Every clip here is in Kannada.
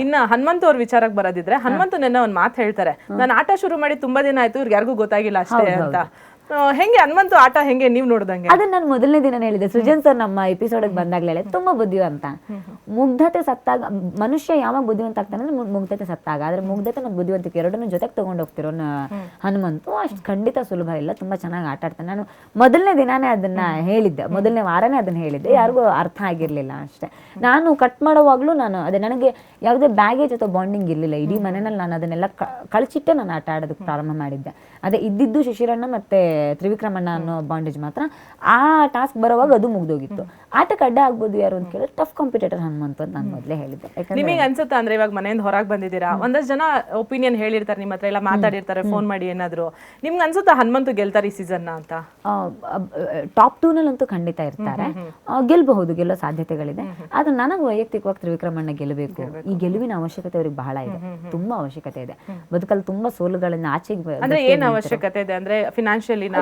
ಇನ್ನ ಹನುಮಂತು ಅವ್ರ ವಿಚಾರಕ್ಕೆ ಬರೋದಿದ್ರೆ, ಹನುಮಂತು ನೆನ್ನೆ ಒಂದ್ ಮಾತು ಹೇಳ್ತಾರೆ, ನಾನು ಆಟ ಶುರು ಮಾಡಿ ತುಂಬಾ ದಿನ ಆಯ್ತು, ಇವ್ರಿಗೆ ಯಾರಿಗೂ ಗೊತ್ತಾಗಿಲ್ಲ ಅಷ್ಟೇ ಅಂತ. ಹೆಂಗೆ ಹನುಮಂತು ಆಟ ಹೆಂಗೆ ನೀವ್ ನೋಡ್ದಂಗೆ? ಅದನ್ನ ನಾನು ಮೊದಲನೇ ದಿನ ಹೇಳಿದೆ, ಸೃಜನ್ ಸರ್ ನಮ್ಮ ಎಪಿಸೋಡ್ ಬಂದಾಗ್ಲೇ ತುಂಬಾ ಬುದ್ಧಿವಂತ. ಮುಗ್ಧತೆ ಸತ್ತಾಗ ಮನುಷ್ಯ ಯಾವಾಗ ಬುದ್ಧಿವಂತ ಆಗ್ತಾನೆ ಅಂದ್ರೆ ಮುಗ್ಧತೆ ಸತ್ತಾಗ. ಆದ್ರೆ ಮುಗ್ಧತೆ ಮತ್ತು ಬುದ್ಧಿವಂತಿಕೆ ಎರಡನ್ನೂ ಜೊತೆಗೆ ತಗೊಂಡು ಹೋಗ್ತಿರೋ ಹನುಮಂತು ಅಷ್ಟು ಖಂಡಿತ ಸುಲಭ ಇಲ್ಲ, ತುಂಬಾ ಚೆನ್ನಾಗಿ ಆಟ ಆಡ್ತಾನೆ. ನಾನು ಮೊದಲನೇ ದಿನಾನೇ ಅದನ್ನ ಹೇಳಿದ್ದೆ, ಮೊದಲನೇ ವಾರನೇ ಅದನ್ನ ಹೇಳಿದ್ದೆ, ಯಾರಿಗೂ ಅರ್ಥ ಆಗಿರ್ಲಿಲ್ಲ ಅಷ್ಟೇ. ನಾನು ಕಟ್ ಮಾಡೋವಾಗ್ಲೂ ನನಗೆ ಯಾವುದೇ ಬ್ಯಾಗೇಜ್ ಅಥವಾ ಬಾಂಡಿಂಗ್ ಇರ್ಲಿಲ್ಲ. ಇಡೀ ಮನೆಯಲ್ಲಿ ನಾನು ಅದನ್ನೆಲ್ಲ ಕಳ್ಚಿಟ್ಟೆ ನಾನು ಆಟ ಆಡೋದಕ್ಕೆ ಪ್ರಾರಂಭ ಮಾಡಿದ್ದೆ. ಅದೇ ಇದ್ದಿದ್ದು ಶಿಶಿರಣ್ಣ ಮತ್ತೆ ತ್ರಿವಿಕ್ರಮಣ್ಣ ಅನ್ನೋ ಬಾಂಡೇಜ್ ಮಾತ್ರ. ಆ ಟಾಸ್ಕ್ ಬರೋವಾಗ ಅದು ಮುಗ್ದೋಗಿತ್ತು. ಆಟಕ್ಕೆ ಅಡ್ಡ ಆಗ್ಬೋದು ಯಾರು ಅಂತ ಕೇಳಿದ್ರೆ ಟಫ್ ಕಾಂಪಿಟೇಟರ್ ಹನುಮಂತು ಅಂತ ನಾನು ಮೊದಲೇ ಹೇಳಿದ್ದೆ. ನಿಮಗೆ ಅನ್ಸುತ್ತಾ ಅಂದ್ರೆ ಇವಾಗ ಮನೆಯಿಂದ ಹೊರಗೆ ಬಂದಿದ್ದೀರಾ, ಒಂದಷ್ಟು ಜನ ಒಪಿನಿಯನ್ ಹೇಳಿರ್ತಾರೆ ನಿಮ್ಮ ಹತ್ರ, ಎಲ್ಲ ಮಾತಾಡಿರ್ತಾರೆ ಫೋನ್ ಮಾಡಿ ಏನಾದ್ರು, ನಿಮ್ಗೆ ಅನ್ಸುತ್ತಾ ಹನುಮಂತು ಗೆಲ್ತಾರೆ ಈ ಸೀಸನ್ ಅಂತ? ಟಾಪ್ 2 ನಲ್ಲಂತೂ ಖಂಡಿತ ಇರ್ತಾರೆ, ಗೆಲ್ಬಹುದು, ಗೆಲ್ಲೋ ಸಾಧ್ಯತೆಗಳಿದೆ. ಆದ್ರೆ ನನಗೆ ವೈಯಕ್ತಿಕವಾಗಿ ತ್ರಿವಿಕ್ರಮಣ್ಣ ಗೆಲ್ಲಬೇಕು. ಈ ಗೆಲುವಿನ ಅವಶ್ಯಕತೆ ಅವ್ರಿಗೆ ಬಹಳ ಇದೆ, ತುಂಬಾ ಅವಶ್ಯಕತೆ ಇದೆ. ಬದುಕಲ್ಲಿ ತುಂಬಾ ಸೋಲುಗಳನ್ನ ಆಚೆಗೆ ಅಂದ್ರೆ ಏನ್ ಅವಶ್ಯಕತೆ ಇದೆ ಅಂದ್ರೆ ಫಿನಾನ್ಷಿಯಲಿನ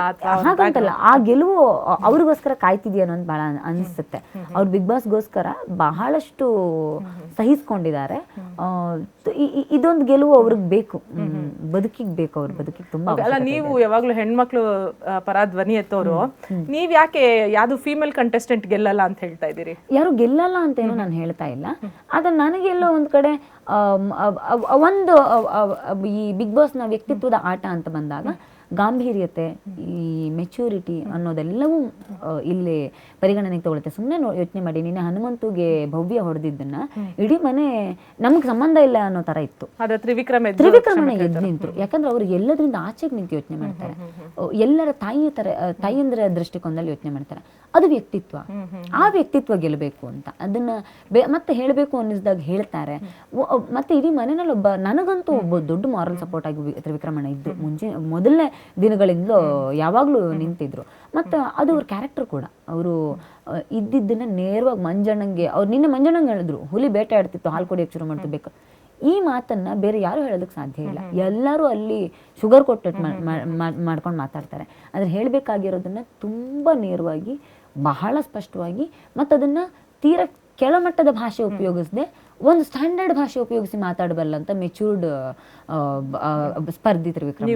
ಹಾಗಂತಲ್ಲ, ಆ ಗೆಲುವು ಅವ್ರಿಗೋಸ್ಕರ ಕಾಯ್ತಿದ್ಯಾ ಅನ್ನೋದು ಬಹಳ ಅನಿಸುತ್ತೆ. ಅವ್ರು ಬಿಗ್ ಬಾಸ್ಗೋಸ್ಕರ ಬಹಳಷ್ಟು ಸಹಿಸ್ಕೊಂಡಿದ್ದಾರೆ. ಇದೊಂದು ಗೆಲುವು ಅವ್ರಿಗೆ ಬೇಕು, ಬದುಕಿಗೆ ಬೇಕು, ಅವ್ರ ಬದುಕಿಗೆ ತುಂಬಾ. ಅಲ್ಲ, ನೀವು ಯಾವಾಗ್ಲೂ ಹೆಣ್ಮಕ್ಳು ಪರ ಧ್ವನಿ ಎತ್ತೋರು, ನೀವ್ ಯಾಕೆ ಯಾವ್ದು ಫೀಮೇಲ್ ಕಂಟೆಸ್ಟೆಂಟ್ ಗೆಲ್ಲಲ್ಲ ಅಂತ ಹೇಳ್ತಾ ಇದೀರಿ? ಯಾರು ಗೆಲ್ಲಲ್ಲ ಅಂತ ಏನು ನಾನು ಹೇಳ್ತಾ ಇಲ್ಲ. ಆದ್ರೆ ನನಗೆಲ್ಲೋ ಒಂದ್ ಕಡೆ ಒಂದು ಈ ಬಿಗ್ ಬಾಸ್ನ ವ್ಯಕ್ತಿತ್ವದ ಆಟ ಅಂತ ಬಂದಾಗ ಗಾಂಭೀರ್ಯತೆ, ಈ ಮೆಚ್ಯೂರಿಟಿ ಅನ್ನೋದೆಲ್ಲವೂ ಇಲ್ಲಿ ಪರಿಗಣನೆಗೆ ತಗೊಳುತ್ತೆ. ಸುಮ್ಮನೆ ಯೋಚನೆ ಮಾಡಿ, ನಿನ್ನೆ ಹನುಮಂತುಗೆ ಭವ್ಯ ಹೊಡೆದಿದ್ದನ್ನ ಇಡೀ ಮನೆ ನಮ್ಗೆ ಸಂಬಂಧ ಇಲ್ಲ ಅನ್ನೋ ತರ ಇತ್ತು. ತ್ರಿವಿಕ್ರಮಣ ಎದ್ದು ನಿಂತರು, ಯಾಕಂದ್ರೆ ಅವ್ರು ಎಲ್ಲದರಿಂದ ಆಚೆಗೆ ನಿಂತು ಯೋಚನೆ ಮಾಡ್ತಾರೆ. ಎಲ್ಲರ ತಾಯಿಯಂದ್ರ ದೃಷ್ಟಿಕೋನದಲ್ಲಿ ಯೋಚನೆ ಮಾಡ್ತಾರೆ. ಅದು ವ್ಯಕ್ತಿತ್ವ. ಆ ವ್ಯಕ್ತಿತ್ವ ಗೆಲ್ಲಬೇಕು ಅಂತ ಅದನ್ನ ಮತ್ತೆ ಹೇಳಬೇಕು ಅನ್ನಿಸಿದಾಗ ಹೇಳ್ತಾರೆ. ಮತ್ತೆ ಇಡೀ ಮನೆಯಲ್ಲಿ ನನಗಂತೂ ಒಬ್ಬ ದೊಡ್ಡ ಮಾರಲ್ ಸಪೋರ್ಟ್ ಆಗಿ ತ್ರಿವಿಕ್ರಮಣ ಇದ್ದು ಮೊದಲನೇ ದಿನಗಳಿಂದಲೂ ಯಾವಾಗ್ಲೂ ನಿಂತಿದ್ರು. ಮತ್ತು ಅದು ಅವ್ರ ಕ್ಯಾರೆಕ್ಟರ್ ಕೂಡ. ಅವರು ಇದ್ದಿದ್ದನ್ನ ನೇರವಾಗಿ ಮಂಜಣ್ಣಂಗೆ, ಅವ್ರು ನಿನ್ನೆ ಮಂಜಣ್ಣಂಗೆ ಹೇಳಿದ್ರು, ಹುಲಿ ಬೇಟೆ ಆಡ್ತಿತ್ತು, ಹಾಲು ಕುಡಿಯೋಕೆ ಶುರು ಮಾಡ್ತಿರ್ಬೇಕು. ಈ ಮಾತನ್ನ ಬೇರೆ ಯಾರು ಹೇಳೋದಕ್ಕೆ ಸಾಧ್ಯ ಇಲ್ಲ. ಎಲ್ಲರೂ ಅಲ್ಲಿ ಶುಗರ್ ಕೊಟ್ಟು ಮಾಡ್ಕೊಂಡು ಮಾತಾಡ್ತಾರೆ. ಆದ್ರೆ ಹೇಳಬೇಕಾಗಿರೋದನ್ನ ತುಂಬಾ ನೇರವಾಗಿ, ಬಹಳ ಸ್ಪಷ್ಟವಾಗಿ, ಮತ್ತು ಅದನ್ನ ತೀರಾ ಕೆಳಮಟ್ಟದ ಭಾಷೆ ಉಪಯೋಗಿಸದೆ ಒಂದು ಸ್ಟ್ಯಾಂಡರ್ಡ್ ಭಾಷೆ ಉಪಯೋಗಿಸಿ ಮಾತಾಡಬಲ್ಲ ಅಂತ ಮೆಚೂರ್ಡ್ ಸ್ಪರ್ಧಿ ತ್ರಿವಿಕ್ರಮ.